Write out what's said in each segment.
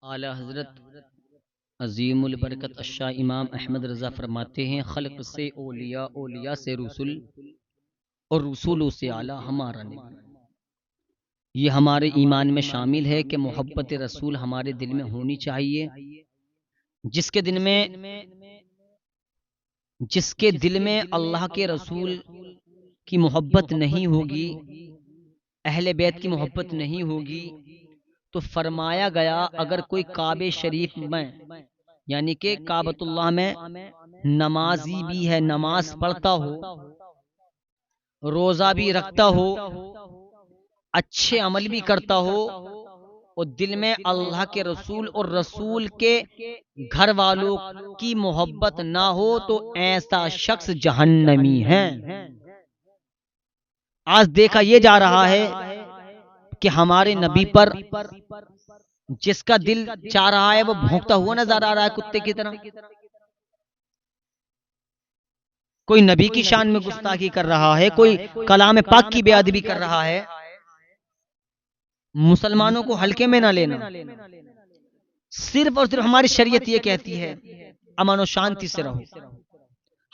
आला हजरत अजीमुल बरकत अशा इमाम अहमद रज़ा फरमाते हैं, खल्क से ओलिया, ओलिया से रसूल और रसूलों से आला हमारा नबी। ये हमारे ईमान में शामिल है कि मोहब्बत रसूल हमारे दिल में होनी चाहिए। जिसके दिल में जिसके दिल में अल्लाह के रसूल की मोहब्बत नहीं होगी, अहले बैत की मोहब्बत नहीं होगी, तो फरमाया गया अगर कोई काबे शरीफ में यानी कि काबतुल्लाह में नमाजी भी है, नमाज पढ़ता हो, रोजा भी रखता हो, अच्छे अमल भी करता हो, और दिल में अल्लाह के रसूल और रसूल के घर वालों की मोहब्बत ना हो, तो ऐसा शख्स जहन्नमी है। आज देखा यह जा रहा है कि हमारे नबी पर जिसका दिल चाह रहा है वो भौंकता हुआ नजर आ रहा है कुत्ते की तरह। कोई नबी की शान में गुस्ताखी कर रहा है, कोई कलाम पाक की बेअदबी कर रहा है। मुसलमानों को हल्के में ना लेना। सिर्फ और सिर्फ हमारी शरीयत ये कहती है अमन और शांति से रहो।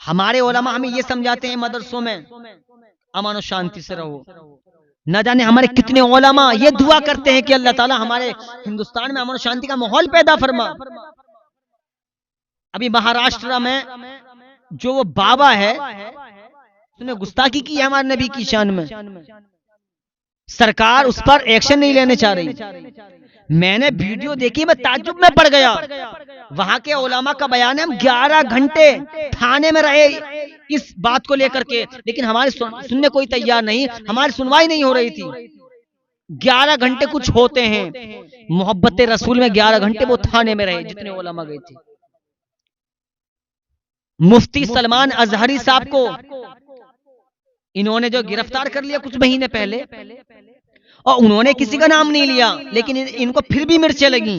हमारे उलमा हमें ये समझाते हैं मदरसों में अमन और शांति से रहो। न जाने हमारे कितने उलमा ये दुआ करते हैं कि अल्लाह ताला हमारे हिंदुस्तान में अमन और शांति का माहौल पैदा फरमा। अभी महाराष्ट्र में जो वो बाबा है उसने गुस्ताखी की है हमारे नबी की शान में। सरकार उस पर एक्शन नहीं लेने चाह रही। मैंने वीडियो देखी, मैं ताज्जुब में पड़ गया। वहां के उलमा का बयान है हम 11 घंटे थाने में रहे इस बात को लेकर के, लेकिन हमारे सुनने कोई तैयार नहीं, हमारी सुनवाई नहीं हो रही थी। 11 घंटे कुछ होते हैं, मोहब्बत रसूल में 11 घंटे वो थाने में रहे जितने उलमा गए थे। मुफ्ती सलमान अजहरी साहब को इन्होंने जो गिरफ्तार कर लिया कुछ महीने पहले, और उन्होंने किसी का नाम नहीं लिया, लेकिन इनको फिर भी मिर्चें लगी।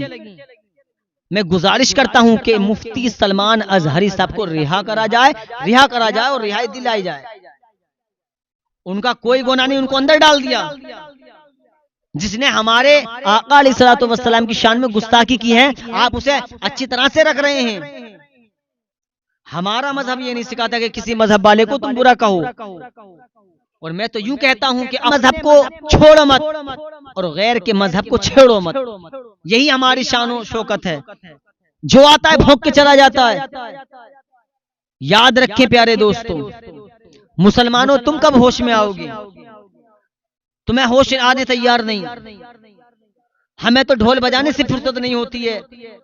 मैं गुजारिश करता हूं कि मुफ्ती सलमान अजहरी साहब को रिहा करा जाए और रिहाई दिलाई जाए। उनका कोई गुनाह नहीं, उनको अंदर डाल दिया। जिसने हमारे आका अलैहिस्सलातु वस्सलाम की शान में गुस्ताखी की है, आप उसे अच्छी तरह से रख रहे हैं। हमारा मजहब ये नहीं सिखाता कि किसी मजहब वाले को तुम बुरा कहो, और मैं तो यूं कहता हूं कि मजहब को छोड़ो मत और गैर के मजहब को छेड़ो मत। यही हमारी शान शौकत है। जो आता है भौंक के चला जाता है। याद रखें प्यारे दोस्तों, मुसलमानों तुम कब होश में आओगे? तुम्हें होश आने तैयार नहीं। हमें तो ढोल बजाने से फुर्सत नहीं होती है।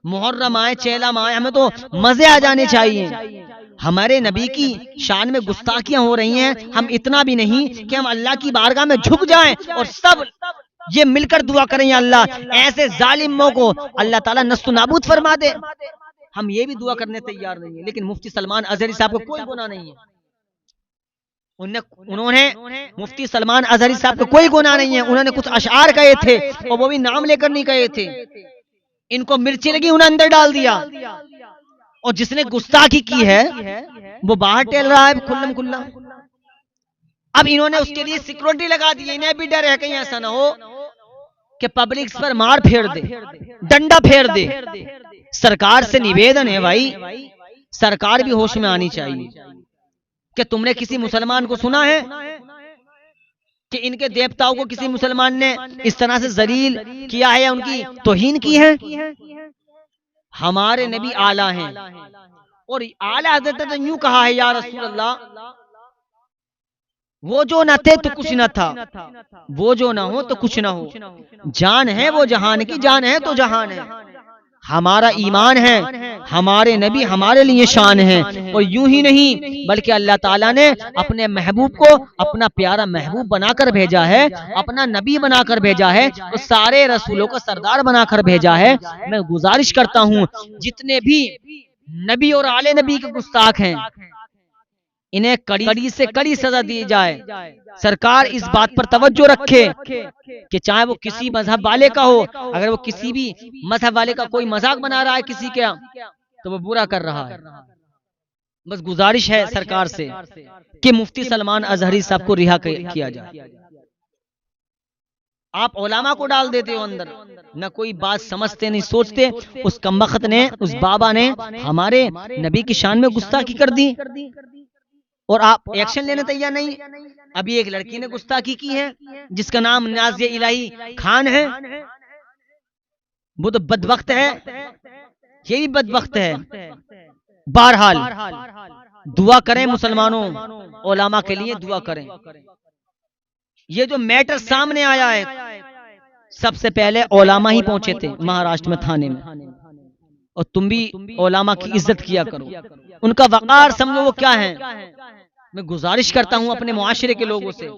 मुहर्रम आए, चेलम आए, हमें तो मजे आ जाने चाहिए। हमारे नबी की शान में गुस्ताखियां हो रही हैं, हम इतना भी नहीं कि हम अल्लाह की बारगाह में झुक जाएं और सब ये मिलकर दुआ करें या अल्लाह ऐसे जालिमों को अल्लाह ताला नस्तो नाबूद फरमा दे। हम ये भी दुआ करने तैयार नहीं है। लेकिन मुफ्ती सलमान अजहरी साहब को कोई गुनाह नहीं है। उन्होंने मुफ्ती सलमान अजहरी साहब को कोई गुनाह नहीं है। उन्होंने कुछ अशआर कहे थे और वो भी नाम लेकर नहीं कहे थे। इनको मिर्ची लगी, उन्हें अंदर डाल दिया। और जिसने गुस्ताखी की है वो बाहर टहल रहा है खुल्लम खुल्ला। अब इन्होंने उसके लिए सिक्योरिटी लगा दी। इन्हें भी डर है कहीं ऐसा ना हो कि पब्लिक पर मार फेर दे, डंडा फेर दे। सरकार से निवेदन है भाई, सरकार भी होश में आनी चाहिए। कि तुमने किसी मुसलमान को सुना है कि इनके देवताओं को किसी मुसलमान ने इस तरह से जलील किया है या उनकी तौहीन की है? हमारे नबी आला हैं, और आला हजरत ने यूं कहा है, या रसूल अल्लाह, वो जो न थे तो कुछ न था, वो जो ना हो तो कुछ ना हो। जान है वो जहान की, जान है तो जहान है। हमारा ईमान है, हमारे नबी हमारे लिए शान है। और यूं ही नहीं बल्कि अल्लाह ताला ने अपने महबूब को अपना प्यारा महबूब बनाकर भेजा है, अपना नबी बनाकर भेजा है, तो सारे रसूलों का सरदार बनाकर भेजा है। मैं गुजारिश करता हूं जितने भी नबी और आले नबी के गुस्ताख हैं, इन्हें कड़ी से कड़ी सजा दी जाए। सरकार इस बात पर तवज्जो रखे कि चाहे वो किसी मजहब वाले का हो, अगर वो किसी भी मजहब वाले का कोई मजाक बना रहा है किसी का, तो वो बुरा कर रहा है। बस गुजारिश है सरकार से कि मुफ्ती सलमान अजहरी साहब को रिहा किया जाए। आप उलामा को डाल देते हो अंदर, न कोई बात समझते नहीं सोचते। उस कमबख्त ने, उस बाबा ने हमारे नबी की शान में गुस्ताखी कर दी और आप एक्शन लेने तैयार नहीं। अभी एक लड़की ने गुस्ताखी की है जिसका नाम नाज़िया इलाही खान है, वो तो बदबख्त है, ये भी बदबख्त है। बहरहाल दुआ करें मुसलमानों, उलामा के लिए दुआ करें। ये जो मैटर सामने आया है, सबसे पहले उलामा ही पहुंचे थे महाराष्ट्र में थाने में, और तुम भी उलामा की इज्जत किया करो, उनका वकार समझो वो क्या है। मैं गुजारिश करता हूं अपने मुआशरे के लोगों से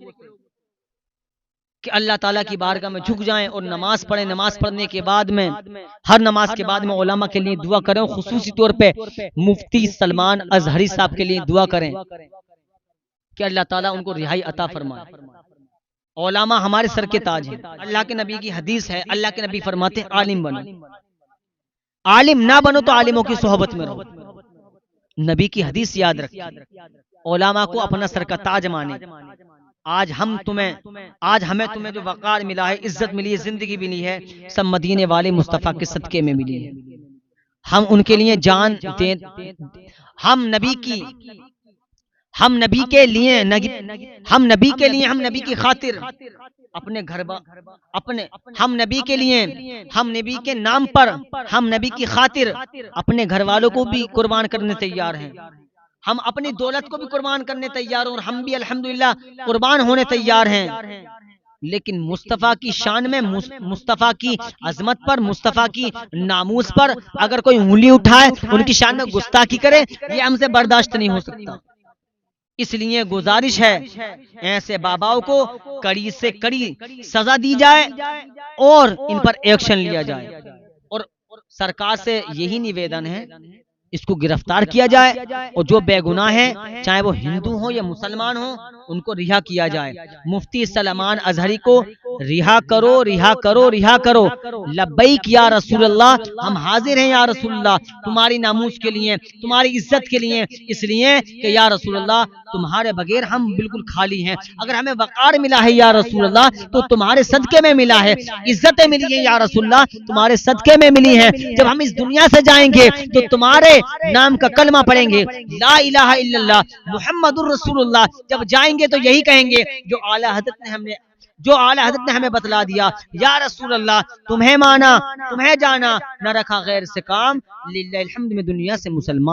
कि अल्लाह ताला की बारगाह में झुक जाएं और नमाज पढ़ें। नमाज पढ़ने के बाद में, हर नमाज के बाद में उलामा के लिए दुआ करें। खुसूसी तौर पे मुफ्ती सलमान अजहरी साहब के लिए दुआ करें कि अल्लाह ताला उनको रिहाई अता फरमाए। उलामा हमारे सर के ताज है। अल्लाह के नबी की हदीस है, अल्लाह के नबी फरमाते हैं आलिम बनो, आलिम ना बनो तो आलिमों की सोहबत में रहो। नबी की हदीस याद रखिए, उलामा को अपना सर का ताज माने। आज हमें तुम्हें जो वकार मिला है, इज्जत मिली है, जिंदगी मिली है, सब मदीने वाले मुस्तफा के सदके में मिली है। हम उनके लिए जान दे, हम नबी के लिए, हम नबी की खातिर अपने हम नबी के लिए, हम नबी के नाम पर, हम नबी की खातिर अपने घर वालों को भी कुर्बान करने तैयार हैं। हम अपनी दौलत को भी कुर्बान करने तैयार हैं और हम भी अल्हम्दुलिल्लाह कुर्बान होने तैयार हैं। लेकिन मुस्तफ़ा की शान में, मुस्तफ़ा की अजमत पर, मुस्तफ़ा की नामूस पर अगर कोई उंगली उठाए, उनकी शान में गुस्ताखी करे, ये हमसे बर्दाश्त नहीं हो सकता। इसलिए गुजारिश है, ऐसे बाबाओं को कड़ी से कड़ी सजा दी जाए और इन पर एक्शन लिया जाए। और सरकार से यही निवेदन है, इसको गिरफ्तार किया जाए और जो बेगुनाह है, चाहे वो हिंदू हो या मुसलमान हो, उनको रिहा किया जाए। मुफ्ती सलमान अजहरी को रिहा करो, रिहा करो, रिहा करो। लब्बैक या रसूलल्लाह, हम हाजिर हैं या रसूलल्लाह, तुम्हारी नामूस के लिए, तुम्हारी इज्जत के लिए, इसलिए कि या रसूलल्लाह तुम्हारे बगैर हम बिल्कुल खाली हैं। अगर हमें वकार मिला है या रसूलल्लाह तो तुम्हारे सदके में मिला है, इज्जतें मिली है या रसूलल्लाह तुम्हारे सदके में मिली है। जब हम इस दुनिया से जाएंगे तो तुम्हारे नाम का कलमा पढ़ेंगे, ला इलाहा इल्लल्लाह मुहम्मदुर रसूलुल्लाह। जब जाएंगे तो यही कहेंगे जो आला हज़रत ने हमें बतला दिया, या रसूल अल्लाह तुम्हें माना, तुम्हें जाना, न रखा गैर से काम, लिल्लाहिल हम्द में दुनिया से मुसलमान।